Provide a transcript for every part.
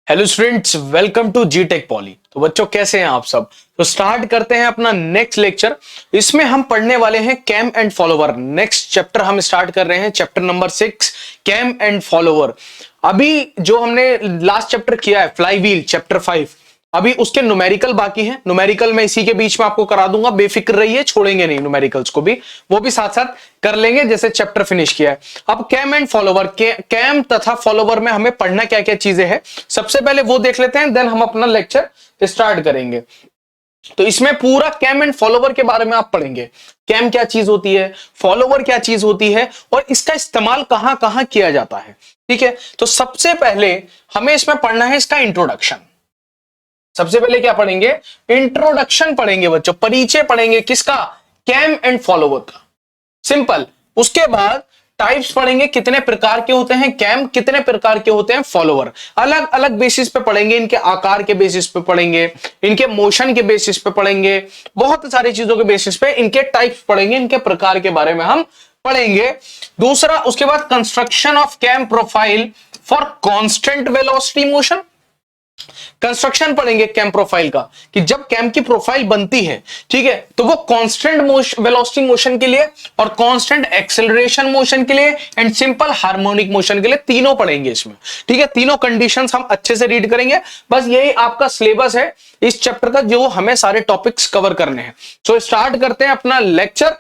Hello students, welcome to G tech poly. तो बच्चों कैसे हैं आप सब। तो स्टार्ट करते हैं अपना नेक्स्ट लेक्चर। इसमें हम पढ़ने वाले हैं cam and follower. Next chapter हम स्टार्ट कर रहे हैं, chapter number 6 cam and follower. अभी जो हमने लास्ट चैप्टर किया है फ्लाईव्हील चैप्टर 5, अभी उसके न्यूमेरिकल बाकी हैं। न्यूमेरिकल मैं इसी के बीच में आपको करा दूंगा, बेफिक्र रहिए, छोड़ेंगे नहीं न्यूमेरिकल्स को भी, वो भी साथ साथ कर लेंगे जैसे चैप्टर फिनिश किया है। अब कैम एंड फॉलोवर, कैम तथा फॉलोवर में हमें पढ़ना क्या क्या चीजें हैं, सबसे पहले वो देख लेते हैं, देन हम अपना लेक्चर स्टार्ट करेंगे। तो इसमें पूरा कैम एंड फॉलोवर के बारे में आप पढ़ेंगे। कैम क्या चीज होती है, फॉलोवर क्या चीज होती है, और इसका इस्तेमाल कहां कहां किया जाता है। ठीक है, तो सबसे पहले हमें इसमें पढ़ना है इसका इंट्रोडक्शन। सबसे पहले क्या पढ़ेंगे, इंट्रोडक्शन पढ़ेंगे बच्चों, परिचय पढ़ेंगे किसका, कैम एंड फॉलोवर का, सिंपल। उसके बाद टाइप्स पढ़ेंगे, कितने प्रकार के होते हैं कैम, कितने प्रकार के होते हैं फॉलोवर, अलग अलग बेसिस पे पढ़ेंगे, इनके आकार के बेसिस पे पढ़ेंगे, इनके मोशन के बेसिस पे पढ़ेंगे, बहुत सारी चीजों के बेसिस पे इनके टाइप्स पढ़ेंगे, इनके प्रकार के बारे में हम पढ़ेंगे। दूसरा, उसके बाद construction of cam profile for constant velocity motion. Construction पढ़ेंगे कैम प्रोफाइल का, कि जब कैम की प्रोफाइल बनती है, ठीक है, तो वो कांस्टेंट वेलोसिटी मोशन के लिए और कांस्टेंट एक्सेलरेशन मोशन के लिए एंड सिंपल हार्मोनिक मोशन के लिए, तीनों पढ़ेंगे इसमें। ठीक है, तीनों कंडीशंस हम अच्छे से रीड करेंगे। बस यही आपका सिलेबस है इस चैप्टर का, जो हमें सारे टॉपिक्स कवर करने हैं। तो स्टार्ट करते हैं अपना लेक्चर।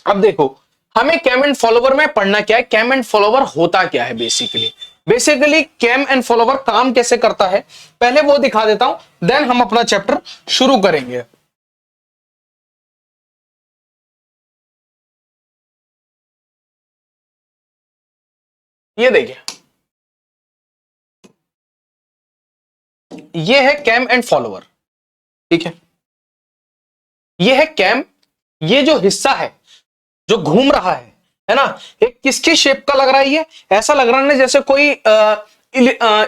अब देखो, हमें कैम एंड फॉलोवर में पढ़ना क्या है, कैम एंड फॉलोवर होता क्या है। बेसिकली कैम एंड फॉलोवर काम कैसे करता है, पहले वो दिखा देता हूं, देन हम अपना चैप्टर शुरू करेंगे। ये देखिए, ये है कैम एंड फॉलोवर। ठीक है, ये है कैम, ये जो हिस्सा है जो घूम रहा है ना, एक किसकी शेप का लग रहा है, ये ऐसा लग रहा है जैसे कोई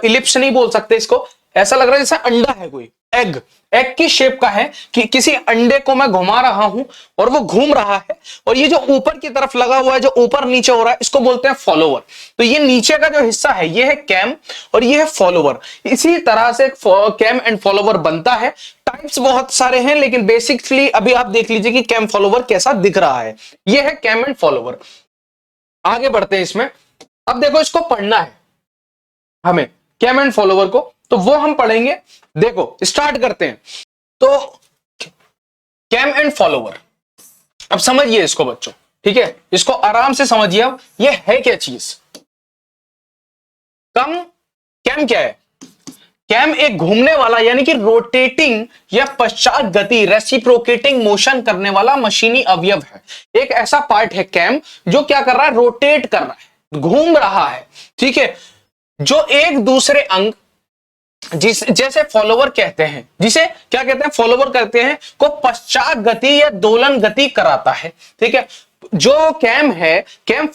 इलिप्स नहीं बोल सकते इसको, ऐसा लग रहा है जैसे अंडा है कोई, एग की शेप का है, कि किसी अंडे को मैं घुमा रहा हूं और वो घूम रहा है, और ये जो ऊपर की तरफ लगा हुआ है, जो ऊपर नीचे हो रहा है, इसको बोलते हैं फॉलोवर। तो ये नीचे का जो हिस्सा है ये है कैम और ये है फॉलोवर। इसी तरह से कैम एंड फॉलोवर बनता है। टाइप्स बहुत सारे हैं, लेकिन बेसिकली अभी आप देख लीजिए कि कैम फॉलोवर कैसा दिख रहा है। ये है कैम एंड फॉलोवर। आगे बढ़ते हैं इसमें। अब देखो, इसको पढ़ना है हमें, कैम एंड फॉलोवर को, तो वो हम पढ़ेंगे। देखो स्टार्ट करते हैं। तो कैम एंड फॉलोवर, अब समझिए इसको बच्चों, ठीक है, इसको आराम से समझिए। अब ये है क्या चीज, कैम क्या है, कैम एक घूमने वाला यानी कि रोटेटिंग या पश्चात गति रेसिप्रोकेटिंग मोशन करने वाला मशीनी अवयव है। एक ऐसा पार्ट है कैम जो क्या कर रहा है, रोटेट कर रहा है, घूम रहा है। ठीक है, जो एक दूसरे अंग जैसे फॉलोवर कहते हैं, जिसे क्या कहते हैं, फॉलोवर कहते हैं, को पश्चात गति या दोलन गति कराता है। ठीक है, जो कैम है, कैम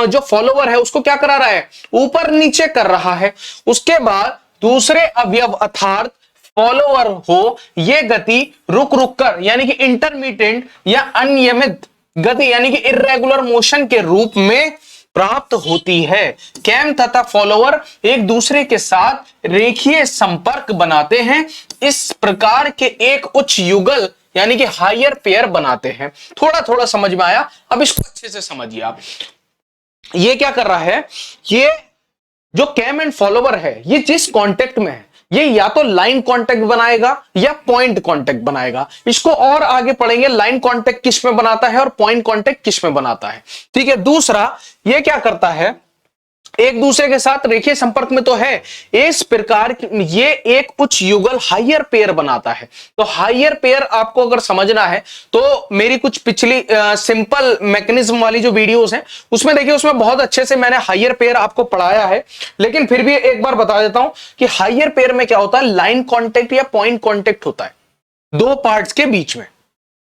जो फॉलोवर है उसको क्या करा रहा है, ऊपर नीचे कर रहा है। उसके बाद दूसरे अवयव अर्थात फॉलोवर हो, ये गति रुक रुक कर यानी कि इंटरमिटेंट या अनियमित गति यानी कि इर्रेगुलर मोशन के रूप में प्राप्त होती है। कैम तथा फॉलोवर एक दूसरे के साथ रेखीय संपर्क बनाते हैं, इस प्रकार के एक उच्च युगल यानी कि हायर पेयर बनाते हैं। थोड़ा थोड़ा समझ में आया, अब इसको अच्छे से समझिए आप। ये क्या कर रहा है, ये जो कैम एंड फॉलोवर है, ये जिस कांटेक्ट में है, ये या तो लाइन कांटेक्ट बनाएगा या पॉइंट कांटेक्ट बनाएगा। इसको और आगे पढ़ेंगे, लाइन कांटेक्ट किस में बनाता है और पॉइंट कांटेक्ट किस में बनाता है। ठीक है, दूसरा ये क्या करता है, एक दूसरे के साथ रेखीय संपर्क में तो है, इस प्रकार ये एक उच्च युगल हायर पेयर बनाता है। तो हायर पेयर आपको अगर समझना है तो मेरी कुछ पिछली सिंपल मैकेनिज्म वाली जो वीडियोस हैं उसमें देखिए, उसमें बहुत अच्छे से मैंने हायर पेयर आपको पढ़ाया है। लेकिन फिर भी एक बार बता देता हूं कि हायर पेयर में क्या होता है, लाइन कॉन्टेक्ट या पॉइंट कॉन्टेक्ट होता है दो पार्ट्स के बीच में।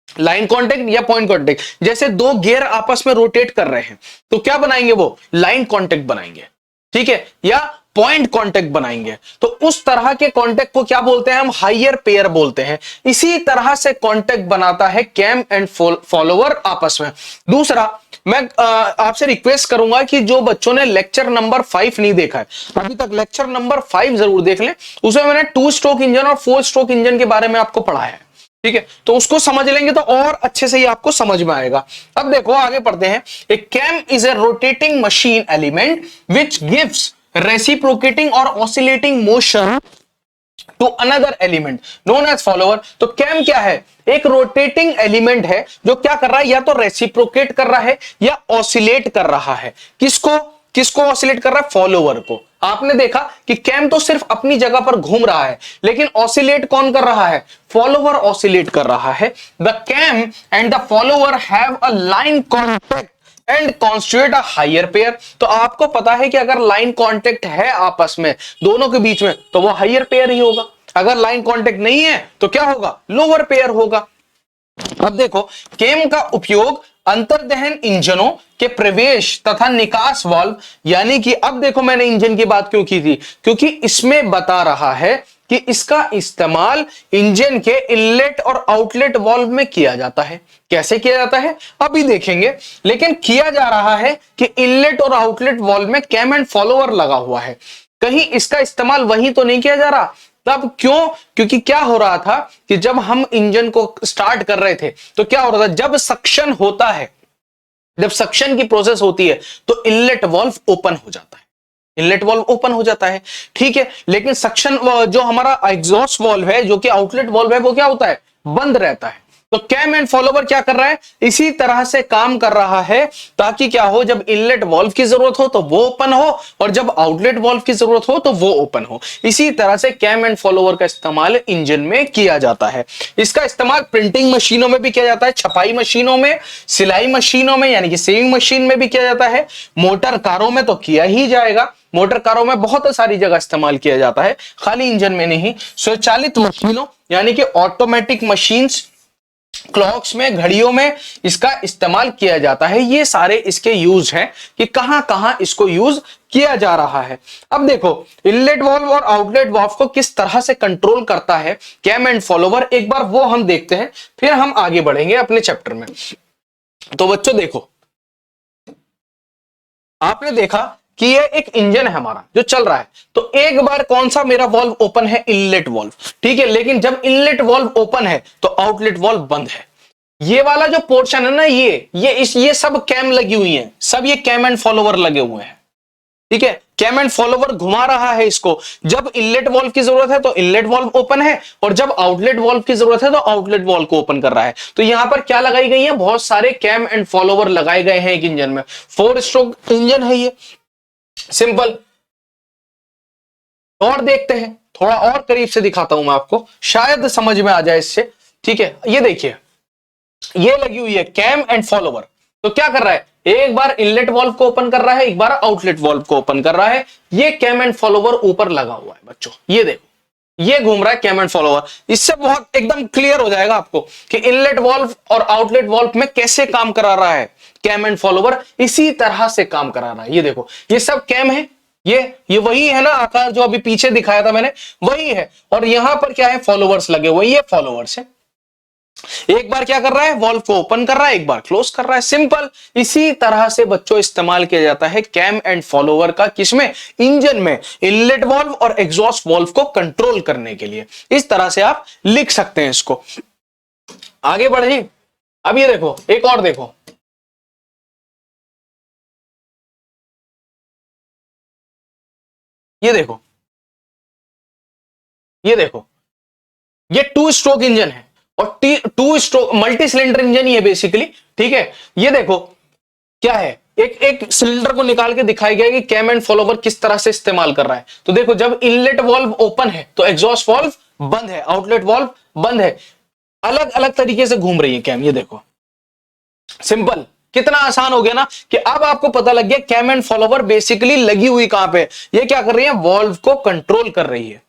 लाइन कांटेक्ट या पॉइंट कांटेक्ट, जैसे दो गियर आपस में रोटेट कर रहे हैं तो क्या बनाएंगे, वो लाइन कांटेक्ट बनाएंगे। ठीक है, या पॉइंट कांटेक्ट बनाएंगे। तो उस तरह के कांटेक्ट को क्या बोलते हैं, हम हायर पेयर बोलते हैं। इसी तरह से कांटेक्ट बनाता है कैम एंड फॉलोवर आपस में। दूसरा, मैं आपसे रिक्वेस्ट करूंगा कि जो बच्चों ने लेक्चर नंबर 5 नहीं देखा है अभी तक, लेक्चर नंबर 5 जरूर देख लें। उसमें मैंने 2 स्ट्रोक इंजन और 4 स्ट्रोक इंजन के बारे में आपको पढ़ाया है, ठीक है? तो उसको समझ लेंगे तो और अच्छे से ही आपको समझ में आएगा। अब देखो आगे पढ़ते हैं। A cam is a rotating machine element which gives reciprocating और oscillating motion to another element known as follower. तो कैम क्या है? एक रोटेटिंग एलिमेंट है जो क्या कर रहा है, या तो रेसिप्रोकेट कर रहा है या ऑसिलेट कर रहा है। किसको किसको ऑसिलेट कर रहा है? फॉलोअर को। आपने देखा कि कैम तो सिर्फ अपनी जगह पर घूम रहा है, लेकिन ऑसिलेट कौन कर रहा है? फॉलोअर ऑसिलेट कर रहा है। The cam and the follower have a line contact and constitute a higher pair. तो आपको पता है कि अगर लाइन कांटेक्ट है आपस में दोनों के बीच में तो वो हायर पेयर ही होगा। अगर लाइन कांटेक्ट नहीं है तो क्या होगा? लोअर पेयर होगा। अब देखो, केम का उपयोग अंतर्दहन इंजनों के प्रवेश तथा निकास वाल्व, यानी कि अब देखो मैंने इंजन की बात क्यों की थी, क्योंकि इसमें बता रहा है कि इसका इस्तेमाल इंजन के इनलेट और आउटलेट वाल्व में किया जाता है। कैसे किया जाता है अभी देखेंगे, लेकिन किया जा रहा है कि इनलेट और आउटलेट वाल्व में कैम एंड फॉलोअर लगा हुआ है। कहीं इसका इस्तेमाल वहीं तो नहीं किया जा रहा? तब क्यों? क्योंकि क्या हो रहा था कि जब हम इंजन को स्टार्ट कर रहे थे तो क्या हो रहा था, जब सक्शन होता है, जब सक्शन की प्रोसेस होती है तो इनलेट वाल्व ओपन हो जाता है, इनलेट वाल्व ओपन हो जाता है, ठीक है। लेकिन सक्शन जो हमारा एग्जॉस्ट वाल्व है, जो कि आउटलेट वाल्व है, वो क्या होता है? बंद रहता है। तो कैम एंड फॉलोवर क्या कर रहा है? इसी तरह से काम कर रहा है, ताकि क्या हो, जब इनलेट वाल्व की जरूरत हो तो वो ओपन हो, और जब आउटलेट वाल्व की जरूरत हो तो वो ओपन हो। इसी तरह से कैम एंड फॉलोवर का इस्तेमाल इंजन में किया जाता है। इसका इस्तेमाल प्रिंटिंग मशीनों में भी किया जाता है, छपाई मशीनों में, सिलाई मशीनों में यानी कि सेविंग मशीन में भी किया जाता है, मोटर कारों में तो किया ही जाएगा। मोटर कारों में बहुत सारी जगह इस्तेमाल किया जाता है, खाली इंजन में नहीं। स्वचालित मशीनों यानी कि ऑटोमेटिक मशीन्स, क्लॉक्स में, घड़ियों में इसका इस्तेमाल किया जाता है। ये सारे इसके यूज हैं कि कहां कहां इसको यूज किया जा रहा है। अब देखो, इनलेट वाल्व और आउटलेट वाल्व को किस तरह से कंट्रोल करता है कैम एंड फॉलोवर, एक बार वो हम देखते हैं, फिर हम आगे बढ़ेंगे अपने चैप्टर में। तो बच्चों देखो, आपने देखा कि ये एक इंजन है हमारा जो चल रहा है, तो एक बार कौन सा मेरा वाल्व ओपन है? इनलेट वाल्व, ठीक है। लेकिन जब इनलेट वाल्व ओपन है तो आउटलेट वाल्व बंद है। ये वाला जो पोर्शन है ना, ये सब कैम लगी हुई है, सब ये कैम एंड फॉलोवर लगे हुए हैं, ठीक है। कैम एंड फॉलोवर घुमा रहा है इसको। जब इनलेट वाल्व की जरूरत है तो इनलेट वाल्व ओपन है, और जब आउटलेट वाल्व की जरूरत है तो आउटलेट वाल्व को ओपन कर रहा है। तो यहां पर क्या लगाई गई है? बहुत सारे कैम एंड फॉलोवर लगाए गए हैं एक इंजन में। 4 स्ट्रोक इंजन है ये, सिंपल। और देखते हैं, थोड़ा और करीब से दिखाता हूं मैं आपको, शायद समझ में आ जाए इससे, ठीक है। ये देखिए, ये लगी हुई है कैम एंड फॉलोवर। तो क्या कर रहा है? एक बार इनलेट वाल्व को ओपन कर रहा है, एक बार आउटलेट वाल्व को ओपन कर रहा है। ये कैम एंड फॉलोवर ऊपर लगा हुआ है बच्चों, ये देखो, ये घूम रहा है कैम एंड फॉलोवर। इससे बहुत एकदम क्लियर हो जाएगा आपको कि इनलेट वाल्व और आउटलेट वाल्व में कैसे काम करा रहा है कैम एंड फॉलोवर। इसी तरह से काम करा रहा है। ये देखो, ये सब कैम है, ये वही है ना आकार जो अभी पीछे दिखाया था मैंने, वही है। और यहां पर क्या है? फॉलोवर्स लगे हुए, ये फॉलोवर्स है। एक बार क्या कर रहा है? वाल्व को ओपन कर रहा है, एक बार क्लोज कर रहा है, सिंपल। इसी तरह से बच्चों इस्तेमाल किया जाता है कैम एंड फॉलोवर का, किसमें? इंजन में, इनलेट वाल्व और एग्जॉस्ट वाल्व को कंट्रोल करने के लिए। इस तरह से आप लिख सकते हैं इसको। आगे बढ़े। अब ये देखो, एक और देखो, ये देखो, ये देखो, ये 2 स्ट्रोक इंजन है, और 2 स्ट्रोक मल्टी सिलेंडर इंजन ही है बेसिकली, ठीक है। ये देखो क्या है, एक एक सिलेंडर को निकाल के दिखाया गया कि कैम एंड फॉलोवर किस तरह से इस्तेमाल कर रहा है। तो देखो, जब इनलेट वाल्व ओपन है तो एग्जॉस्ट वाल्व बंद है, आउटलेट वाल्व बंद है। अलग अलग तरीके से घूम रही है कैम, ये देखो, सिंपल। कितना आसान हो गया ना, कि अब आपको पता लग गया कैम एंड फॉलोवर बेसिकली लगी हुई कहां पे? ये क्या कर रही है? वाल्व को कंट्रोल कर रही है,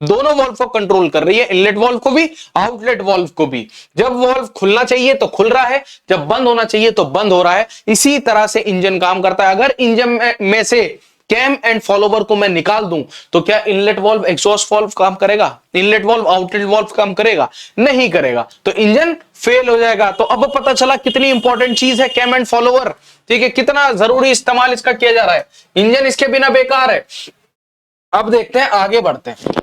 दोनों वाल्व को कंट्रोल कर रही है, इनलेट वाल्व को भी, आउटलेट वाल्व को भी। जब वाल्व खुलना चाहिए तो खुल रहा है, जब बंद होना चाहिए तो बंद हो रहा है। इसी तरह से इंजन काम करता है। अगर इंजन में से कैम एंड फॉलोवर को मैं निकाल दूं तो क्या इनलेट वाल्व एग्जॉस्ट वाल्व काम करेगा? इनलेट वाल्व आउटलेट वाल्व काम करेगा? नहीं करेगा, तो इंजन फेल हो जाएगा। तो अब पता चला कितनी इंपॉर्टेंट चीज है कैम एंड फॉलोवर, ठीक है, कितना जरूरी इस्तेमाल इसका किया जा रहा है। इंजन इसके बिना बेकार है। अब देखते हैं, आगे बढ़ते हैं।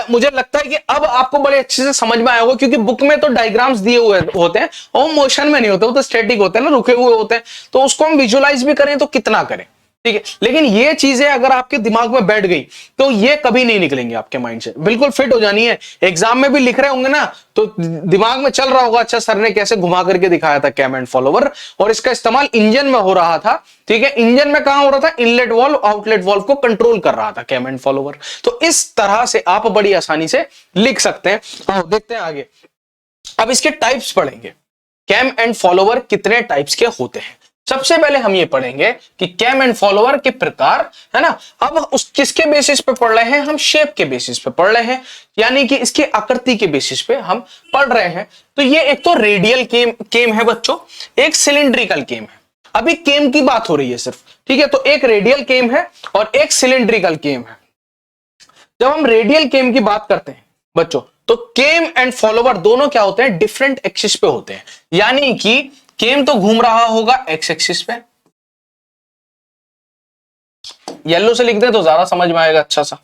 मुझे लगता है कि अब आपको बड़े अच्छे से समझ में आया होगा, क्योंकि बुक में तो डायग्राम्स दिए हुए होते हैं और मोशन में नहीं होते, वो तो स्टैटिक होते हैं ना, रुके हुए होते हैं, तो उसको हम विजुअलाइज भी करें तो कितना करें, ठीक है। लेकिन ये चीजें अगर आपके दिमाग में बैठ गई तो ये कभी नहीं निकलेंगे आपके माइंड से, बिल्कुल फिट हो जानी है। एग्जाम में भी लिख रहे होंगे ना तो दिमाग में चल रहा होगा, अच्छा सर ने कैसे घुमा करके दिखाया था कैम एंड फॉलोवर, और इसका इस्तेमाल इंजन में हो रहा था, ठीक है। इंजन में कहां हो रहा था? इनलेट वाल्व आउटलेट वाल्व को कंट्रोल कर रहा था कैम एंड फॉलोवर। तो इस तरह से आप बड़ी आसानी से लिख सकते हैं। आओ देखते हैं आगे। अब इसके टाइप्स पढ़ेंगे, कैम एंड फॉलोवर कितने टाइप्स के होते हैं। सबसे पहले हम ये पढ़ेंगे कि कैम एंड फॉलोवर के प्रकार, है ना। अब उस किसके बेसिस पे पढ़ रहे हैं हम? शेप के बेसिस पे पढ़ रहे हैं, यानी कि इसकी आकृति के बेसिस पे हम पढ़ रहे हैं। तो ये एक तो रेडियल केम है बच्चों, एक सिलिंड्रिकल केम है। अभी केम की बात हो रही है सिर्फ, ठीक है। तो एक रेडियल केम है और एक सिलिंड्रिकल केम है। जब हम रेडियल केम की बात करते हैं बच्चों, तो केम एंड फॉलोवर दोनों क्या होते हैं? डिफरेंट एक्सिस पे होते हैं, यानी कि केम तो घूम रहा होगा एक्स एक्सिस पे, येलो से लिख दे तो ज्यादा समझ में आएगा अच्छा सा।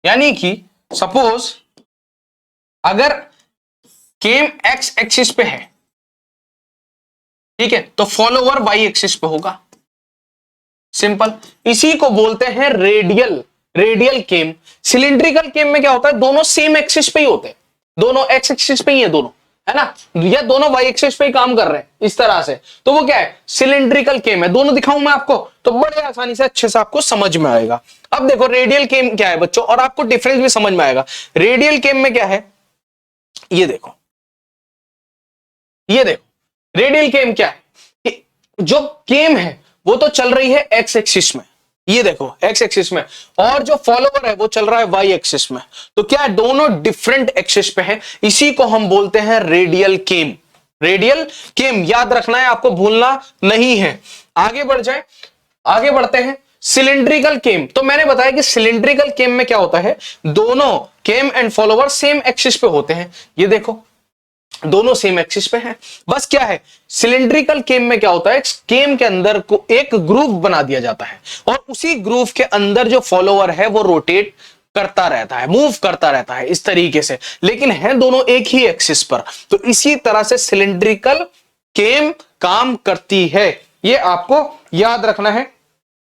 यानी कि सपोज अगर केम एक्स एक्सिस पे है, ठीक है, तो फॉलोवर वाई एक्सिस पे होगा, सिंपल। इसी को बोलते हैं रेडियल केम। सिलिंड्रिकल केम में क्या होता है? दोनों सेम एक्सिस पे ही होते हैं, दोनों एक्स एक्सिस पे ही है दोनों, है ना, या दोनों वाई एक्सिस पे ही काम कर रहे हैं इस तरह से, तो वो क्या है? सिलिंड्रिकल केम है। दोनों दिखाऊं मैं आपको तो बड़े आसानी से अच्छे से आपको समझ में आएगा। अब देखो रेडियल केम क्या है बच्चों, और आपको डिफरेंस भी समझ में आएगा। रेडियल केम में क्या है, ये देखो, ये देखो रेडियल केम क्या है कि जो केम है वो तो चल रही है एक्स एक्सिस में, ये देखो एक्स एक्सिस में, और जो फॉलोवर है वो चल रहा है वाई एक्सिस में। तो क्या है? दोनों डिफरेंट एक्सिस पे है, इसी को हम बोलते हैं रेडियल केम। रेडियल केम याद रखना है, आपको भूलना नहीं है। आगे बढ़ जाए, आगे बढ़ते हैं। सिलिंड्रिकल केम, तो मैंने बताया कि सिलिंड्रिकल केम में क्या होता है? दोनों came and follower same axis पे होते हैं, ये देखो दोनों सेम एक्सिस पे हैं। बस क्या है, सिलिंड्रिकल केम में क्या होता है? केम के अंदर को एक ग्रूव बना दिया जाता है और उसी ग्रूव के अंदर जो फॉलोवर है वो रोटेट करता रहता है, मूव करता रहता है इस तरीके से, लेकिन है दोनों एक ही एक्सिस पर। तो इसी तरह से सिलिंड्रिकल केम काम करती है, ये आपको याद रखना है,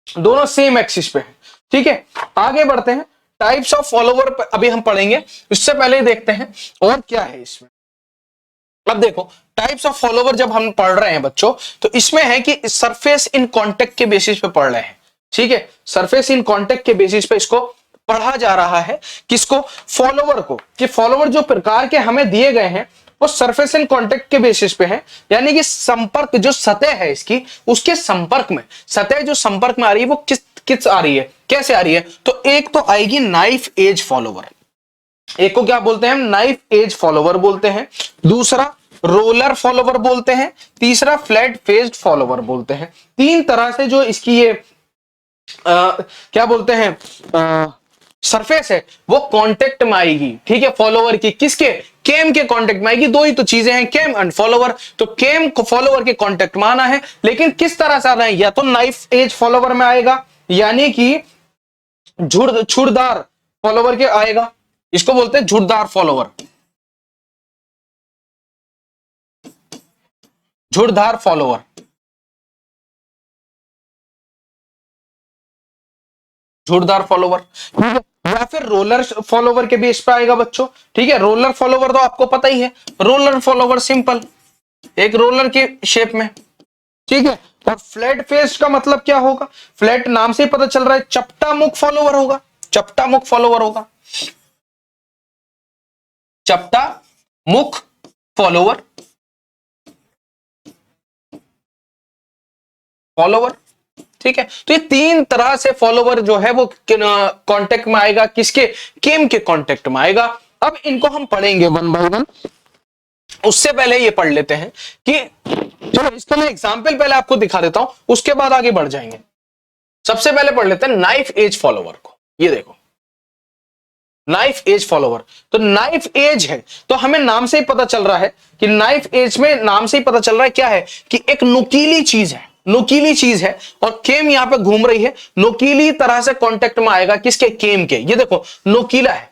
दोनों सेम एक्सिस पे है, ठीक है। आगे बढ़ते हैं, टाइप्स ऑफ फॉलोवर अभी हम पढ़ेंगे, इससे पहले देखते हैं और क्या है इसमें। अब देखो टाइप्स ऑफ फॉलोवर जब हम पढ़ रहे हैं बच्चों, तो इसमें है कि सरफेस इन कांटेक्ट के बेसिस पे पढ़ रहे हैं, ठीक है। सरफेस इन कांटेक्ट के बेसिस पे इसको पढ़ा जा रहा है, किसको? फॉलोवर को। कि फॉलोवर जो प्रकार के हमें दिए गए हैं वो सरफेस इन कांटेक्ट के बेसिस पे है, यानी कि संपर्क जो सतह है इसकी, उसके संपर्क में, सतह जो संपर्क में आ रही है वो किस आ रही है, कैसे आ रही है? तो एक तो आएगी नाइफ एज फॉलोवर, एक को क्या बोलते हैं हम? नाइफ एज फॉलोवर बोलते हैं। दूसरा रोलर फॉलोवर बोलते हैं। तीसरा फ्लैट फेस्ड फॉलोवर बोलते हैं। तीन तरह से जो इसकी ये क्या बोलते हैं सरफेस है वो कांटेक्ट में आएगी, ठीक है, फॉलोवर की। किसके? केम के कांटेक्ट में आएगी। दो ही तो चीजें हैं, केम एंड फॉलोवर। तो केम को फॉलोवर के कांटेक्ट में आना है, लेकिन किस तरह से आना है? या तो नाइफ एज फॉलोवर में आएगा, यानी कि झुर्रदार फॉलोवर के आएगा, इसको बोलते हैं झुर्रदार फॉलोवर, झुर्रदार फॉलोवर, झुर्रदार फॉलोवर, या फिर रोलर फॉलोवर के बेस पे आएगा बच्चों, ठीक है। रोलर फॉलोवर तो आपको पता ही है, रोलर फॉलोवर सिंपल एक रोलर के शेप में, ठीक है। और फ्लैट फेस का मतलब क्या होगा? फ्लैट नाम से ही पता चल रहा है, चपटा मुख फॉलोवर होगा, चपटा मुख फॉलोवर होगा, चपटा मुख फॉलोवर, फॉलोवर, ठीक है। तो ये तीन तरह से फॉलोवर जो है वो कांटेक्ट में आएगा, किसके? केम के कांटेक्ट में आएगा। अब इनको हम पढ़ेंगे वन बाय वन। उससे पहले ये पढ़ लेते हैं कि चलो इसका मैं एग्जाम्पल पहले आपको दिखा देता हूं, उसके बाद आगे बढ़ जाएंगे। सबसे पहले पढ़ लेते हैं नाइफ एज फॉलोवर को। ये देखो नाइफ एज फॉलोवर, तो नाइफ एज है तो हमें नाम से ही पता चल रहा है कि नाइफ एज में नाम से ही पता चल रहा है क्या है कि एक नुकीली चीज है, नुकीली चीज है और केम यहां पे घूम रही है, नुकीली तरह से कांटेक्ट में आएगा किसके, केम के। ये देखो नुकीला है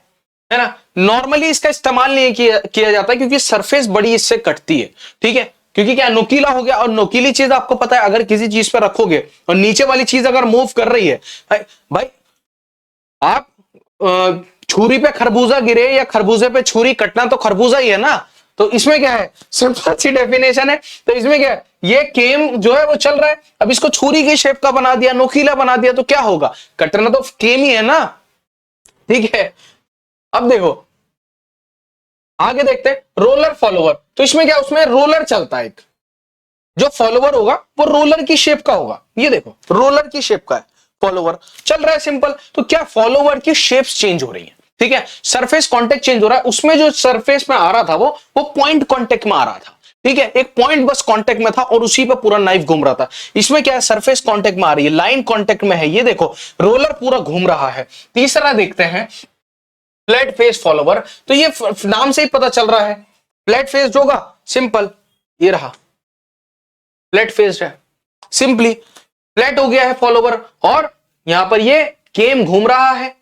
ना। नॉर्मली इसका इस्तेमाल नहीं किया जाता क्योंकि सरफेस बड़ी इससे कटती है, ठीक है, क्योंकि क्या नुकीला हो गया। और नुकीली चीज आपको पता है अगर किसी चीज पे रखोगे और नीचे वाली चीज अगर मूव कर रही है, भाई आप छुरी पे खरबूजा गिरे या खरबूजे पे छुरी कटना तो खरबूजा ही है ना। तो इसमें क्या है, सिंपल सी डेफिनेशन है। तो इसमें क्या है, ये केम जो है वो चल रहा है, अब इसको छुरी की शेप का बना दिया, नुकीला बना दिया, तो क्या होगा, कटना तो केम ही है ना, ठीक है। अब देखो आगे देखते हैं रोलर फॉलोवर। तो इसमें क्या, उसमें रोलर चलता है, एक जो फॉलोवर होगा वो रोलर की शेप का होगा। ये देखो रोलर की शेप का है फॉलोवर, चल रहा है सिंपल। तो क्या फॉलोवर की शेप्स चेंज हो रही है, ठीक है, सरफेस कांटेक्ट चेंज हो रहा है। उसमें जो सरफेस में आ रहा था वो पॉइंट कांटेक्ट में आ रहा था, ठीक है, एक पॉइंट बस कांटेक्ट में था और उसी पे पूरा नाइफ घूम रहा था। इसमें क्या है, सरफेस कांटेक्ट में आ रही है, लाइन कांटेक्ट में है। ये देखो रोलर पूरा घूम रहा है। तीसरा देखते हैं फ्लैट फेस फॉलोवर। तो ये नाम से ही पता चल रहा है फ्लैट फेस होगा, सिंपल, ये रहा फ्लैट फेस है, सिंपली फ्लैट हो गया है फॉलोवर। और यहां पर ये केम घूम रहा है,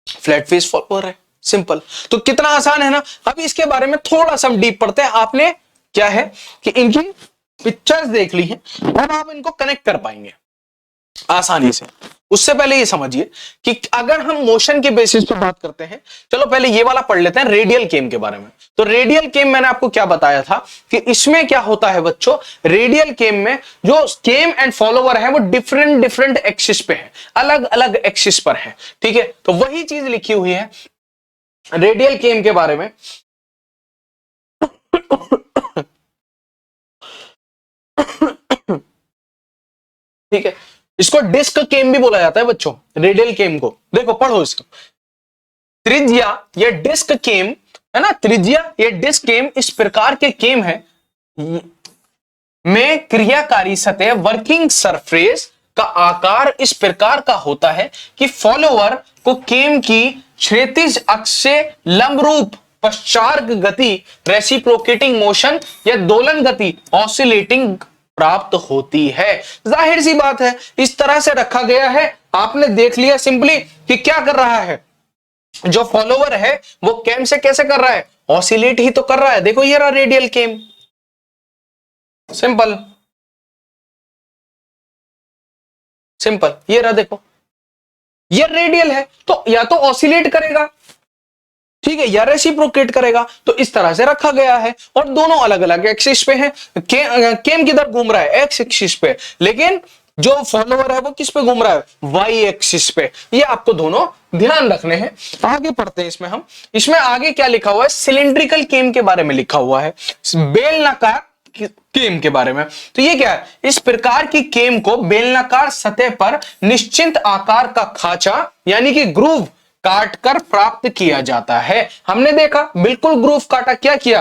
फ्लैट फेस फॉलोवर है, सिंपल। तो कितना आसान है ना। अब इसके बारे में थोड़ा सा डीप पढ़ते हैं। आपने क्या है कि इनकी पिक्चर्स देख ली है, अब आप इनको कनेक्ट कर पाएंगे आसानी से। उससे पहले ये समझिए कि अगर हम मोशन के बेसिस पर बात करते हैं, चलो पहले ये वाला पढ़ लेते हैं रेडियल केम के बारे में। तो रेडियल केम मैंने आपको क्या बताया था कि इसमें क्या होता है बच्चों, रेडियल केम में जो केम एंड फॉलोवर है वो डिफरेंट डिफरेंट एक्सिस पे है, अलग अलग एक्सिस पर है, ठीक है। तो वही चीज लिखी हुई है रेडियल केम के बारे में। ठीक है, इसको डिस्क केम भी बोला जाता है बच्चों, रेडियल केम को। देखो पढ़ो इसको, त्रिज्या या डिस्क केम है ना, त्रिज्या या डिस्क केम इस प्रकार के केम है में क्रियाकारी सतह वर्किंग सरफेस का आकार इस प्रकार का होता है कि फॉलोवर को केम की क्षैतिज अक्ष से लंबरूप पश्चार्ग गति रेसिप्रोकेटिंग मोशन या दोलन गति ऑसिलेटिंग प्राप्त होती है। जाहिर सी बात है, इस तरह से रखा गया है, आपने देख लिया सिंपली कि क्या कर रहा है, जो फॉलोवर है वो केम से कैसे कर रहा है, ऑसिलेट ही तो कर रहा है। देखो ये रहा रेडियल केम, सिंपल सिंपल, ये रहा देखो, ये रेडियल है तो या तो ऑसिलेट करेगा, ठीक है, या रेसिप्रोकेट करेगा। तो इस तरह से रखा गया है और दोनों अलग अलग एक्सिस पे हैं। केम किधर घूम रहा है, एक्स एक्सिस पे, लेकिन जो फॉलोवर है वो किस पे घूम रहा है, वाई एक्सिस पे। ये आपको दोनों ध्यान रखने हैं। आगे पढ़ते हैं इसमें हम, इसमें आगे क्या लिखा हुआ है, सिलिंड्रिकल केम के बारे में लिखा हुआ है, बेलनाकार केम के बारे में। तो ये क्या है, इस प्रकार की केम को बेलनाकार सतह पर निश्चित आकार का खांचा यानी कि ग्रूव काटकर प्राप्त किया जाता है। हमने देखा बिल्कुल ग्रूव काटा, क्या किया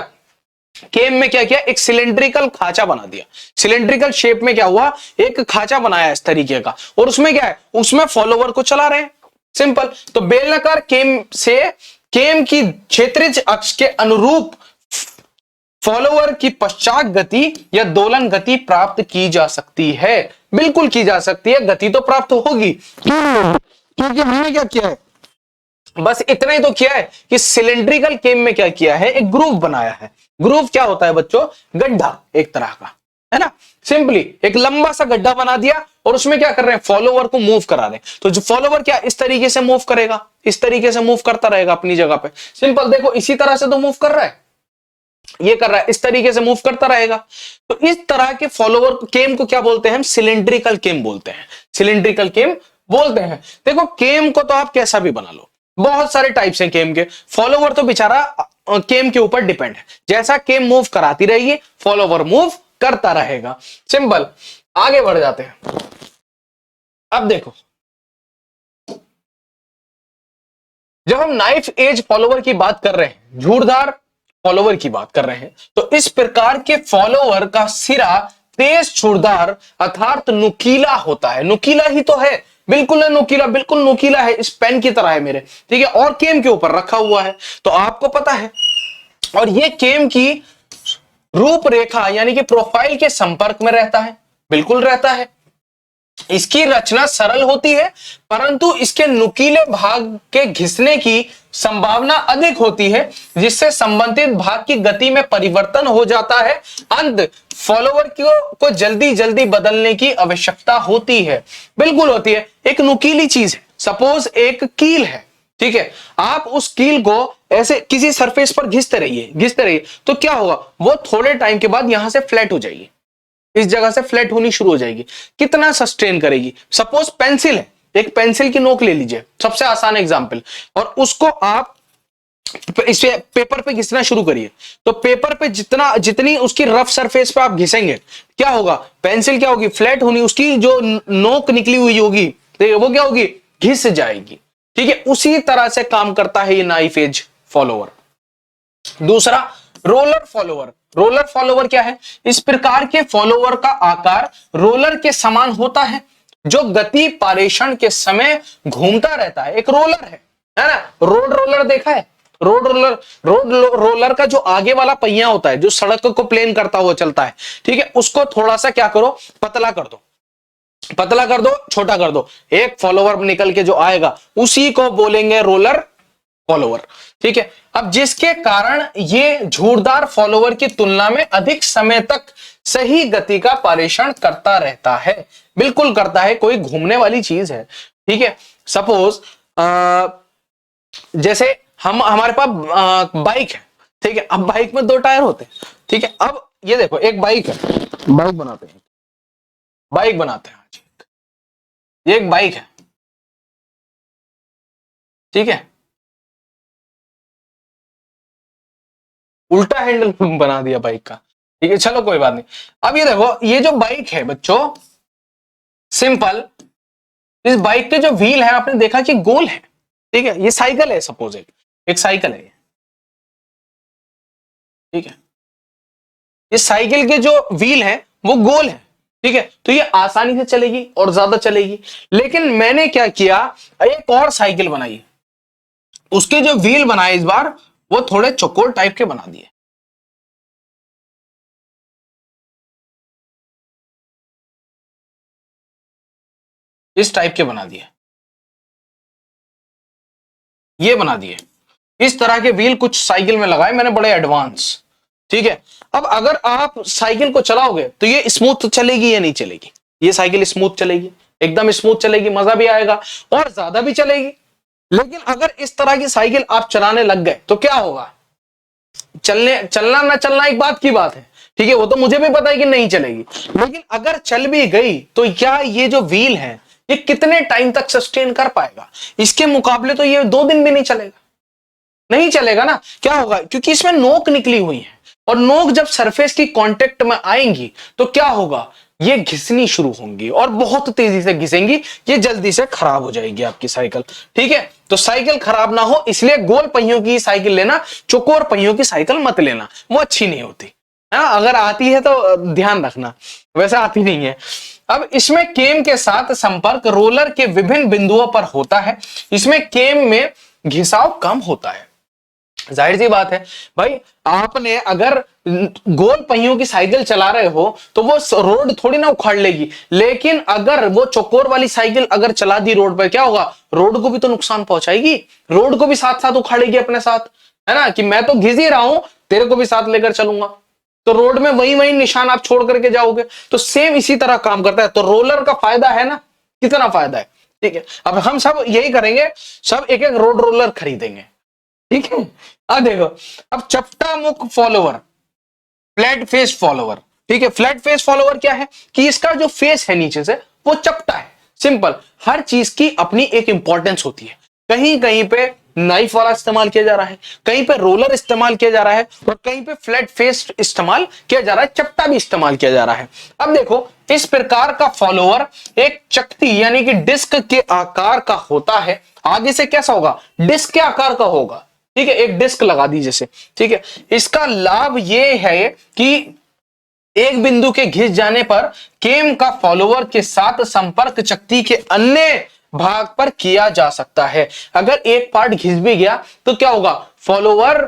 केम में, क्या किया, एक सिलेंड्रिकल खांचा बना दिया। सिलेंड्रिकल शेप में क्या हुआ, एक खांचा बनाया इस तरीके का, और उसमें क्या है, उसमें फॉलोवर को चला रहे हैं, सिंपल। तो बेलनाकार केम से केम की क्षैतिज अक्ष के अनुरूप फॉलोवर की पश्चात गति या दोलन गति प्राप्त की जा सकती है। बिल्कुल की जा सकती है, गति तो प्राप्त होगी, क्योंकि हमने क्या किया है, बस इतना ही तो किया है कि सिलेंड्रिकल केम में क्या किया है, एक ग्रूव बनाया है। ग्रूव क्या होता है बच्चों, गड्ढा एक तरह का, है ना, सिंपली एक लंबा सा गड्ढा बना दिया और उसमें क्या कर रहे हैं, फॉलोवर को मूव करा रहे हैं। तो जो फॉलोवर क्या इस तरीके से मूव करेगा, इस तरीके से मूव करता रहेगा अपनी जगह पे, सिंपल। देखो इसी तरह से तो मूव कर रहा है, ये कर रहा है, इस तरीके से मूव करता रहेगा। तो इस तरह के फॉलोवर केम को क्या बोलते हैं, हम सिलेंड्रिकल केम बोलते हैं, सिलेंड्रिकल केम बोलते हैं। देखो केम को तो आप कैसा भी बना लो, बहुत सारे टाइप्स हैं केम के, फॉलोवर तो बेचारा केम के ऊपर डिपेंड है, जैसा केम मूव कराती रहेगी फॉलोवर मूव करता रहेगा, सिंपल। आगे बढ़ जाते हैं। अब देखो जब हम नाइफ एज फॉलोवर की बात कर रहे हैं, झूठधार फॉलोवर की बात कर रहे हैं। तो इस प्रकार के फॉलोवर का सिरा तेज छुरदार अर्थात नुकीला होता है। नुकीला ही तो है, बिल्कुल है नुकीला, बिल्कुल नुकीला है, इस पेन की तरह है मेरे, ठीक है, और केम के ऊपर रखा हुआ है तो आपको पता है। और ये केम की रूपरेखा यानी कि प्रोफाइल के संपर्क में रहता है, बिल्कुल रहता है। इसकी रचना सरल होती है परंतु इसके नुकीले भाग के घिसने की संभावना अधिक होती है जिससे संबंधित भाग की गति में परिवर्तन हो जाता है। अंत फॉलोवर को जल्दी जल्दी बदलने की आवश्यकता होती है, बिल्कुल होती है। एक नुकीली चीज है, सपोज एक कील है, ठीक है, आप उस कील को ऐसे किसी सरफेस पर घिसते रहिए तो क्या होगा, वो थोड़े टाइम के बाद यहां से फ्लैट हो जाएगी, इस जगह से फ्लैट होनी शुरू हो जाएगी। कितना सस्टेन करेगी। सपोज पेंसिल है, एक पेंसिल की नोक ले लीजिए, सबसे आसान एग्जांपल, और उसको आप इस पेपर पे घिसना शुरू करिए तो पेपर पे जितनी उसकी रफ सरफेस पे आप घिसेंगे क्या होगा, पेंसिल क्या होगी, फ्लैट होनी, उसकी जो नोक निकली हुई होगी वो क्या होगी, घिस जाएगी, ठीक है। उसी तरह से काम करता है ये नाइफ एज फॉलोवर। दूसरा रोलर फॉलोवर। रोलर फॉलोवर क्या है, इस प्रकार के फॉलोवर का आकार रोलर के समान होता है जो गति पारेषण के समय घूमता रहता है। एक रोलर है ना, रोड रोलर देखा है, रोड रोलर का जो आगे वाला पहिया होता है जो सड़क को प्लेन करता हुआ चलता है, ठीक है, उसको थोड़ा सा क्या करो, पतला कर दो, पतला कर दो, छोटा कर दो, एक फॉलोवर निकल के जो आएगा उसी को बोलेंगे रोलर फॉलोवर, ठीक है। अब जिसके कारण ये झूठदार फॉलोवर की तुलना में अधिक समय तक सही गति का पारेषण करता रहता है, बिल्कुल करता है, कोई घूमने वाली चीज है, ठीक है। सपोज जैसे हमारे पास बाइक है, ठीक है, अब बाइक में 2 टायर होते हैं, ठीक है। अब ये देखो एक बाइक है, बाइक बनाते हैं, ये एक बाइक है, ठीक है, उल्टा हैंडल बना दिया बाइक का, ठीक है, चलो कोई बात नहीं। अब ये देखो ये जो बाइक है बच्चों, सिंपल, इस बाइक के जो व्हील है आपने देखा कि गोल है, ठीक है, ये साइकिल है, सपोज एक साइकिल है, ठीक है, इस साइकिल के जो व्हील है वो गोल है, ठीक है, तो ये आसानी से चलेगी और ज्यादा चलेगी। लेकिन मैंने क्या किया, एक और साइकिल बनाई, उसके जो व्हील बनाए इस बार वो थोड़े चौकोर टाइप के बना दिए, इस टाइप के बना दिए, ये बना दिए, इस तरह के व्हील कुछ साइकिल में लगाए मैंने, बड़े एडवांस, ठीक है। अब अगर आप साइकिल को चलाओगे तो ये स्मूथ चलेगी या नहीं चलेगी, ये साइकिल स्मूथ चलेगी, एकदम स्मूथ चलेगी, मजा भी आएगा और ज्यादा भी चलेगी। लेकिन अगर इस तरह की साइकिल आप चलाने लग गए तो क्या होगा, चलना ना चलना एक बात की बात है, ठीक है, वो तो मुझे भी पता है कि नहीं चलेगी, लेकिन अगर चल भी गई तो क्या ये जो व्हील है ये कितने टाइम तक सस्टेन कर पाएगा, इसके मुकाबले तो ये 2 दिन भी नहीं चलेगा, नहीं चलेगा ना। क्या होगा, क्योंकि इसमें नोक निकली हुई है और नोक जब सरफेस की कांटेक्ट में आएंगी तो क्या होगा, ये घिसनी शुरू होंगी और बहुत तेजी से घिसेंगी, ये जल्दी से खराब हो जाएगी आपकी साइकिल, ठीक है। तो साइकिल खराब ना हो इसलिए गोल पहियों की साइकिल लेना, चौकोर पहियों की साइकिल मत लेना, वो अच्छी नहीं होती है ना। अगर आती है तो ध्यान रखना, वैसे आती नहीं है। अब इसमें केम के साथ संपर्क रोलर के विभिन्न बिंदुओं पर होता है, इसमें केम में घिसाव कम होता है। जाहिर सी बात है भाई, आपने अगर गोल पहियों की साइकिल चला रहे हो तो वो रोड थोड़ी ना उखाड़ लेगी, लेकिन अगर वो चौकोर वाली साइकिल अगर चला दी रोड पर, क्या होगा, रोड को भी तो नुकसान पहुंचाएगी, रोड को भी साथ साथ उखाड़ेगी अपने साथ, है ना, कि मैं तो घिस ही रहा हूं, तेरे को भी साथ लेकर चलूंगा, तो रोड में वही वही निशान आप छोड़ करके जाओगे। तो सेम इसी तरह काम करता है। तो रोलर का फायदा है ना, कितना फायदा है, ठीक है। अब हम सब यही करेंगे, सब एक एक रोड रोलर खरीदेंगे, ठीक है। अब देखो, अब चपटा मुख फॉलोवर, फ्लैट फेस फॉलोवर, ठीक है। फ्लैट फेस फॉलोवर क्या है कि इसका जो फेस है नीचे से वो चपटा है, सिंपल। हर चीज की अपनी एक इंपॉर्टेंस होती है, कहीं कहीं पे नाइफ वाला इस्तेमाल किया जा रहा है, कहीं पे रोलर इस्तेमाल किया जा रहा है और कहीं पे फ्लैट फेस इस्तेमाल किया जा रहा है, चपटा भी इस्तेमाल किया जा रहा है। अब देखो, इस प्रकार का फॉलोवर एक चकती यानी कि डिस्क के आकार का होता है। आगे से कैसा होगा, डिस्क के आकार का होगा, ठीक है, एक डिस्क लगा दी जैसे, ठीक है। इसका लाभ ये है कि एक बिंदु के घिस जाने पर केम का फॉलोवर के साथ संपर्क चकती के अन्य भाग पर किया जा सकता है। अगर एक पार्ट घिस भी गया तो क्या होगा, फॉलोवर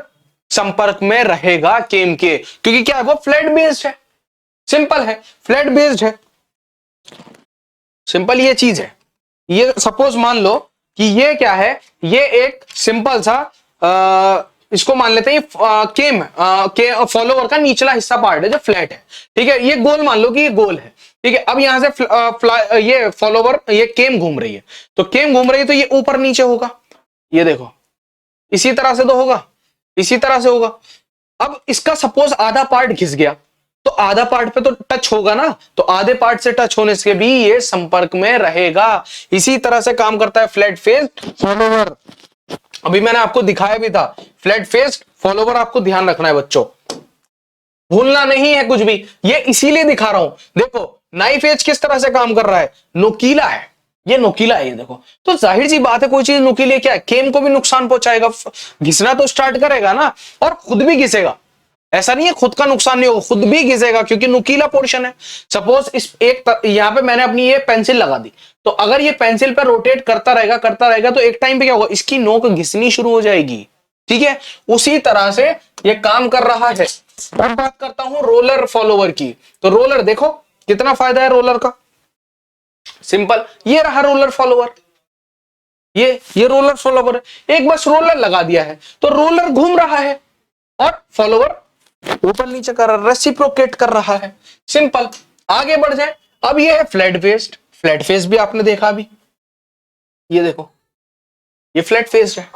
संपर्क में रहेगा केम के, क्योंकि क्या है, वो फ्लैट बेस्ड है, सिंपल है, फ्लैट बेस्ड है, सिंपल ये चीज है। ये सपोज मान लो कि ये क्या है, ये एक सिंपल सा इसको मान लेते हैं केम के फॉलोवर का निचला हिस्सा पार्ट है जो फ्लैट है, ठीक है। ये गोल मान लो कि ये गोल है, ठीक है। अब यहां से ये फॉलोवर, ये केम घूम रही है, तो केम घूम रही है तो ये ऊपर नीचे होगा, ये देखो इसी तरह से तो होगा, इसी तरह से होगा। अब इसका सपोज आधा पार्ट घिस गया तो आधा पार्ट पे तो टच होगा ना, तो आधे पार्ट से टच होने से भी ये संपर्क में रहेगा। इसी तरह से काम करता है फ्लैट फेज फॉलोवर। अभी मैंने आपको दिखाया भी था, फ्लैट फेज फॉलोवर आपको ध्यान रखना है बच्चों, भूलना नहीं है कुछ भी। ये इसीलिए दिखा रहा हूं, देखो नाइफ एज किस तरह से काम कर रहा है, नुकीला है, ये नुकीला है, ये देखो। तो जाहिर सी बात है कोई चीज नुकीली क्या है, केम को भी नुकसान पहुंचाएगा, घिसना तो स्टार्ट करेगा ना, और खुद भी घिसेगा। ऐसा नहीं है खुद का नुकसान नहीं होगा, खुद भी घिसेगा क्योंकि नुकीला पोर्शन है। सपोज इस एक यहां पे मैंने अपनी ये पेंसिल लगा दी, तो अगर ये पेंसिल पे रोटेट करता रहेगा तो एक टाइम पे क्या होगा, इसकी नोक घिसनी शुरू हो जाएगी, ठीक है। उसी तरह से ये काम कर रहा है। अब बात करता हूं रोलर फॉलोवर की, तो रोलर देखो कितना फायदा है रोलर का, सिंपल, ये रहा रोलर फॉलोवर, ये रोलर फॉलोवर है। एक बस रोलर लगा दिया है तो रोलर घूम रहा है और फॉलोवर ऊपर नीचे कर रहा है, रेसिप्रोकेट कर रहा है, सिंपल। आगे बढ़ जाए, अब ये है फ्लैट फेस्ड, फ्लैट फेस भी आपने देखा अभी, ये देखो ये फ्लैट फेस है,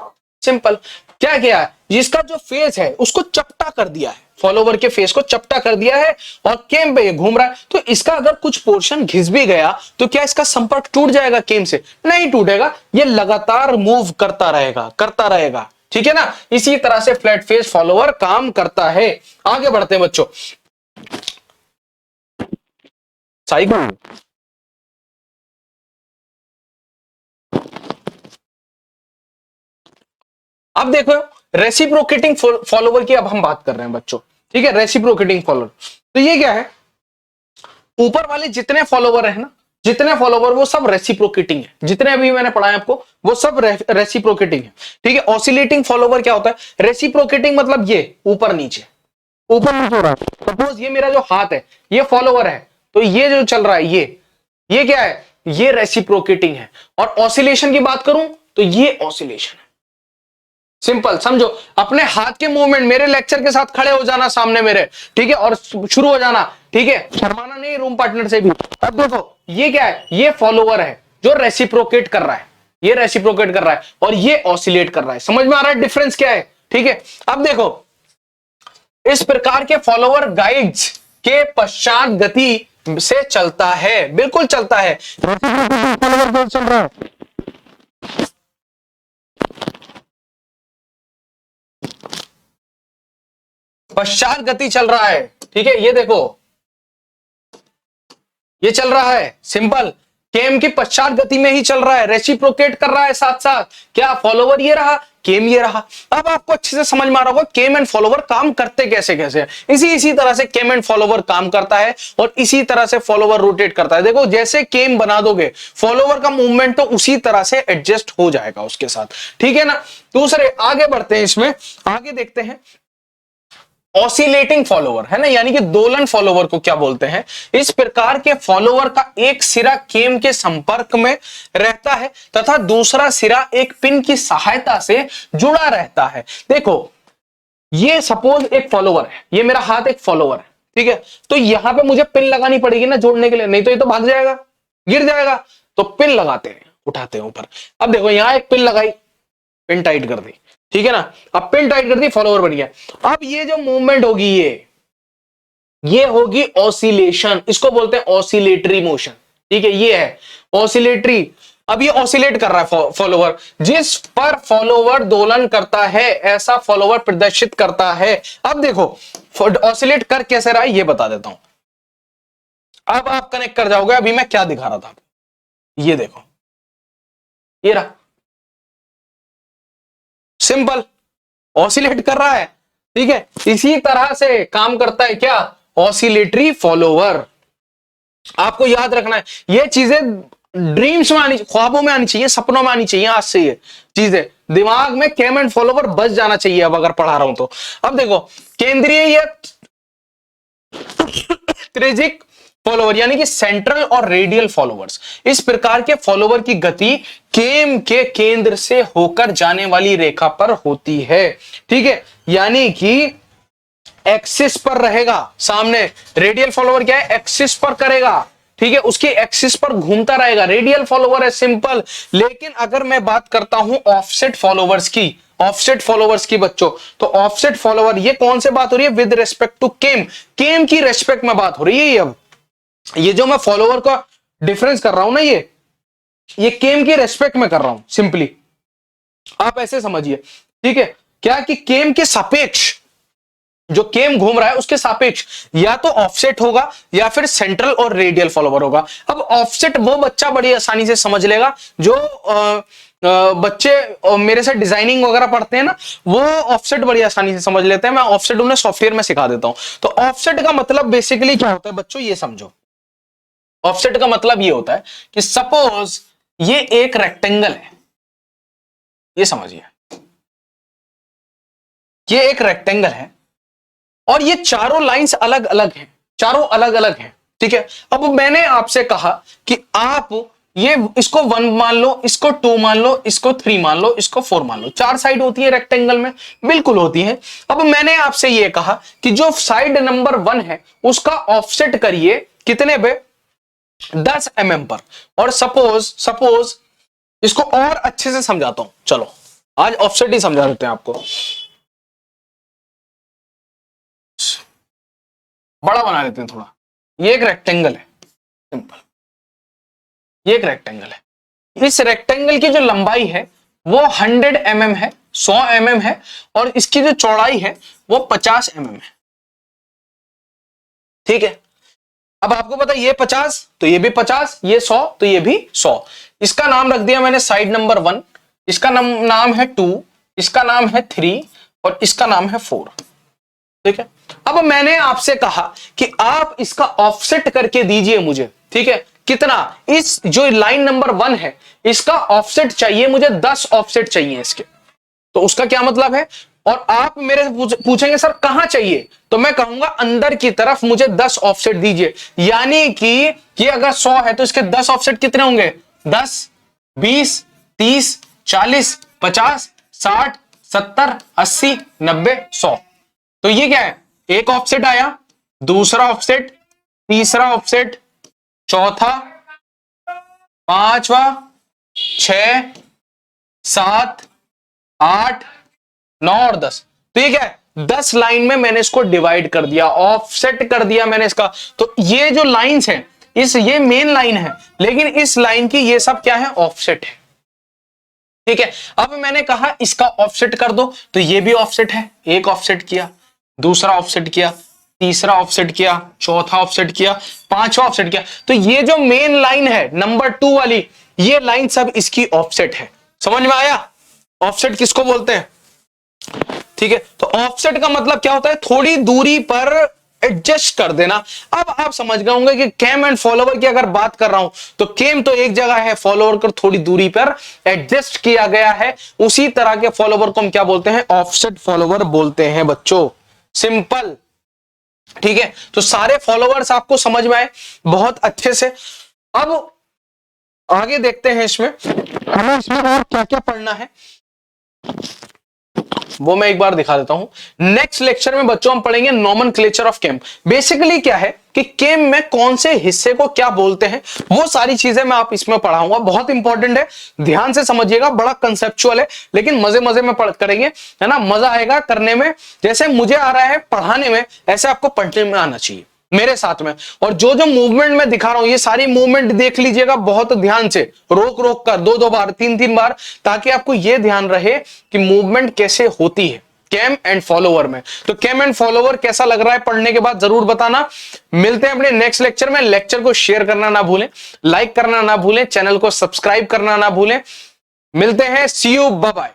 सिंपल। क्या किया है, जिसका जो फेस है उसको चपटा कर दिया है, फॉलोवर के फेस को चपटा कर दिया है और केम पे ये घूम रहा है। तो इसका अगर कुछ पोर्शन घिस भी गया तो क्या इसका संपर्क टूट जाएगा केम से, नहीं टूटेगा, ये लगातार मूव करता रहेगा, करता रहेगा, ठीक है ना। इसी तरह से फ्लैट फेस फॉलोवर काम करता है। आगे बढ़ते हैं बच्चों, साइकिल, अब देखो रेसिप्रोकेटिंग फॉलोवर की अब हम बात कर रहे हैं बच्चों, ठीक है। रेसिप्रोकेटिंग फॉलोवर, तो ये क्या है, ऊपर वाले जितने फॉलोवर है ना, जितने फॉलोवर वो सब रेसिप्रोकेटिंग है, जितने अभी मैंने पढ़ाया आपको वो सब रेसिप्रोकेटिंग है, ठीक है। ऑसिलेटिंग फॉलोवर क्या होता है, रेसिप्रोकेटिंग मतलब ये ऊपर नीचे, ऊपर नीचे हो रहा है। सपोज ये मेरा जो हाथ है ये फॉलोवर है, तो ये जो चल रहा है ये क्या है, ये रेसिप्रोकेटिंग है। और ऑसिलेशन की बात करूं तो ये ऑसिलेशन है, सिंपल समझो। अपने हाथ के मूवमेंट, मेरे लेक्चर के साथ खड़े हो जाना सामने मेरे, ठीक है, और शुरू हो जाना, ठीक है, शर्माना नहीं रूम पार्टनर से भी। अब देखो ये क्या है, ये फॉलोवर है जो रेसिप्रोकेट कर रहा है, ये रेसिप्रोकेट कर रहा है और ये ऑसिलेट कर रहा है। समझ में आ रहा है डिफरेंस क्या है, ठीक है। अब देखो इस प्रकार के फॉलोवर गाइड्स के पश्चात गति से चलता है, बिल्कुल चलता है, फॉलोवर चल रहा है, पश्चात गति चल रहा है, ठीक है। ये देखो ये चल रहा है, सिंपल, केम की पश्चात गति में ही चल रहा है, रेसिप्रोकेट कर रहा है साथ साथ। क्या, फॉलोवर ये रहा, केम ये रहा। अब आपको अच्छे से समझ में आ रहा होगा केम एंड फॉलोवर काम करते कैसे कैसे। इसी तरह से केम एंड फॉलोवर काम करता है और इसी तरह से फॉलोवर रोटेट करता है। देखो जैसे केम बना दोगे, फॉलोवर का मूवमेंट तो उसी तरह से एडजस्ट हो जाएगा उसके साथ, ठीक है ना। दूसरे आगे बढ़ते हैं, इसमें आगे देखते हैं ऑसिलेटिंग फॉलोवर, है ना, यानी कि दोलन फॉलोवर को क्या बोलते हैं। इस प्रकार के फॉलोवर का एक सिरा केम के संपर्क में रहता है तथा दूसरा सिरा एक पिन की सहायता से जुड़ा रहता है। देखो ये सपोज एक फॉलोवर है, ये मेरा हाथ एक फॉलोवर है, ठीक है। तो यहां पे मुझे पिन लगानी पड़ेगी ना जोड़ने के लिए, नहीं तो ये तो भाग जाएगा, गिर जाएगा। तो पिन लगाते हैं, उठाते हैं ऊपर। अब देखो यहां एक पिन लगाई, पिन टाइट कर दी, ठीक है ना। अब पिन टाइट कर दी, फॉलोवर बन गया। अब ये जो मूवमेंट होगी ये होगी ऑसिलेशन, इसको बोलते हैं ऑसिलेटरी मोशन, ठीक है, ये है ऑसिलेटरी। अब ये ऑसिलेट कर रहा है फॉलोवर, जिस पर फॉलोवर दोलन करता है ऐसा फॉलोवर प्रदर्शित करता है। अब देखो ऑसिलेट कर कैसे रहा है ये बता देता हूं, अब आप कनेक्ट कर जाओगे। अभी मैं क्या दिखा रहा था, ये देखो ये रहा, सिंपल। ऑसिलेट कर रहा है, ठीक है। इसी तरह से काम करता है क्या, ऑसिलेटरी फॉलोवर। आपको याद रखना है ये चीजें, ड्रीम्स में आनी, ख्वाबों में आनी चाहिए, सपनों में आनी चाहिए। आज से ये चीजें दिमाग में कैम एंड फॉलोवर बस जाना चाहिए अब अगर पढ़ा रहा हूं तो। अब देखो केंद्रीय या त्रिज्यिक फॉलोवर यानी कि सेंट्रल और रेडियल फॉलोवर्स, इस प्रकार के फॉलोवर की गति केम के केंद्र से होकर जाने वाली रेखा पर होती है, ठीक है। यानी कि एक्सिस पर रहेगा सामने। रेडियल फॉलोवर क्या है, एक्सिस पर करेगा, ठीक है, उसकी एक्सिस पर घूमता रहेगा, रेडियल फॉलोवर है, सिंपल। लेकिन अगर मैं बात करता हूं ऑफसेट फॉलोवर्स की, ऑफसेट फॉलोवर्स की बच्चों, तो ऑफसेट फॉलोवर ये कौन से बात हो रही है, विद रेस्पेक्ट टू केम, केम की रेस्पेक्ट में बात हो रही है। अब ये जो मैं फॉलोवर का डिफरेंस कर रहा हूं ना, ये केम की रेस्पेक्ट में कर रहा हूं, सिंपली आप ऐसे समझिए, ठीक है। क्या कि केम के सापेक्ष, जो केम घूम रहा है उसके सापेक्ष या तो ऑफसेट होगा या फिर सेंट्रल और रेडियल फॉलोवर होगा। अब ऑफसेट वो बच्चा बड़ी आसानी से समझ लेगा जो बच्चे मेरे से डिजाइनिंग वगैरह पढ़ते हैं ना, वो ऑफसेट बड़ी आसानी से समझ लेते हैं। मैं ऑफसेट उन्हें सॉफ्टवेयर में सिखा देता हूं। तो ऑफसेट का मतलब बेसिकली क्या होता है बच्चों, ये समझो। ऑफसेट का मतलब ये होता है कि सपोज ये एक रेक्टेंगल है, ये समझिए, ये एक रेक्टेंगल है और ये चारों लाइंस अलग अलग हैं, चारों अलग अलग हैं, ठीक है। अब मैंने आपसे कहा कि आप ये इसको 1 मान लो, इसको 2 मान लो, इसको 3 मान लो, इसको 4 मान लो। 4 साइड होती है रेक्टेंगल में, बिल्कुल होती है। अब मैंने आपसे ये कहा कि जो साइड नंबर 1 है उसका ऑफसेट करिए कितने पे, 10 mm पर। और सपोज इसको और अच्छे से समझाता हूं, चलो आज ऑफसेट ही समझा देते हैं आपको, बड़ा बना देते हैं थोड़ा। ये एक रेक्टेंगल है, सिंपल, ये एक रेक्टेंगल है। इस रेक्टेंगल की जो लंबाई है वो 100 mm है, 100 mm है, और इसकी जो चौड़ाई है वो 50 mm है, ठीक है। अब आपको पता है ये 50 तो ये भी 50, ये 100 तो ये भी 100। इसका नाम रख दिया मैंने साइड नंबर 1, इसका नाम है 2, इसका नाम है 3 और इसका नाम है 4, ठीक है। अब मैंने आपसे कहा कि आप इसका ऑफसेट करके दीजिए मुझे, ठीक है। कितना, इस जो लाइन नंबर 1 है इसका ऑफसेट चाहिए मुझे, 10 ऑफसेट चाहिए इसके। तो उसका क्या मतलब है, और आप मेरे से पूछेंगे सर कहां चाहिए, तो मैं कहूंगा अंदर की तरफ मुझे 10 ऑफसेट दीजिए। यानी कि ये अगर 100 है तो इसके 10 ऑफसेट कितने होंगे, 10, 20, 30, 40, 50, 60, 70, 80, 90, 100। तो ये क्या है, एक ऑफसेट आया, दूसरा ऑफसेट, तीसरा ऑफसेट, चौथा, पांचवा, 6, 7, 8, 9 और 10। तो ये क्या है, 10 लाइन में मैंने इसको डिवाइड कर दिया, ऑफसेट कर दिया मैंने इसका। तो ये जो लाइंस है, ये मेन लाइन है, लेकिन इस लाइन की ये सब क्या है, ऑफसेट है, ठीक है। अब मैंने कहा इसका ऑफसेट कर दो, तो ये भी ऑफसेट है, एक ऑफसेट किया, दूसरा ऑफसेट किया, तीसरा ऑफसेट किया, चौथा ऑफसेट किया, पांचवा ऑफसेट किया। तो ये जो मेन लाइन है नंबर 2 वाली, ये लाइन सब इसकी ऑफसेट है। समझ में आया, ऑफसेट किसको बोलते हैं, ठीक है। तो ऑफसेट का मतलब क्या होता है, थोड़ी दूरी पर एडजस्ट कर देना। अब आप समझ गए होंगे कि केम एंड फॉलोवर की अगर बात कर रहा हूं तो केम तो एक जगह है, फॉलोवर को थोड़ी दूरी पर एडजस्ट किया गया है। उसी तरह के फॉलोवर को हम क्या बोलते हैं, ऑफसेट फॉलोवर बोलते हैं बच्चों, सिंपल, ठीक है। तो सारे फॉलोवर्स आपको समझ में आए बहुत अच्छे से। अब आगे देखते हैं इसमें हमें इसमें और क्या क्या पढ़ना है, वो मैं एक बार दिखा देता हूं। नेक्स्ट लेक्चर में बच्चों हम पढ़ेंगे नोमेनक्लेचर ऑफ केम। बेसिकली क्या है कि केम में कौन से हिस्से को क्या बोलते हैं, वो सारी चीजें मैं आप इसमें पढ़ाऊंगा। बहुत इंपॉर्टेंट है, ध्यान से समझिएगा, बड़ा कंसेप्चुअल है, लेकिन मजे मजे में करेंगे, है ना, मजा आएगा करने में। जैसे मुझे आ रहा है पढ़ाने में, ऐसे आपको पढ़ने में आना चाहिए मेरे साथ में। और जो जो मूवमेंट मैं दिखा रहा हूं, ये सारी मूवमेंट देख लीजिएगा बहुत ध्यान से, रोक रोक कर, 2-2 बार, 3-3 बार, ताकि आपको यह ध्यान रहे कि मूवमेंट कैसे होती है केम एंड फॉलोवर में। तो केम एंड फॉलोवर कैसा लग रहा है पढ़ने के बाद जरूर बताना। मिलते हैं अपने नेक्स्ट लेक्चर में। लेक्चर को शेयर करना ना भूलें, लाइक करना ना भूलें, चैनल को सब्सक्राइब करना ना भूलें। मिलते हैं, सी यू, बाय बाय।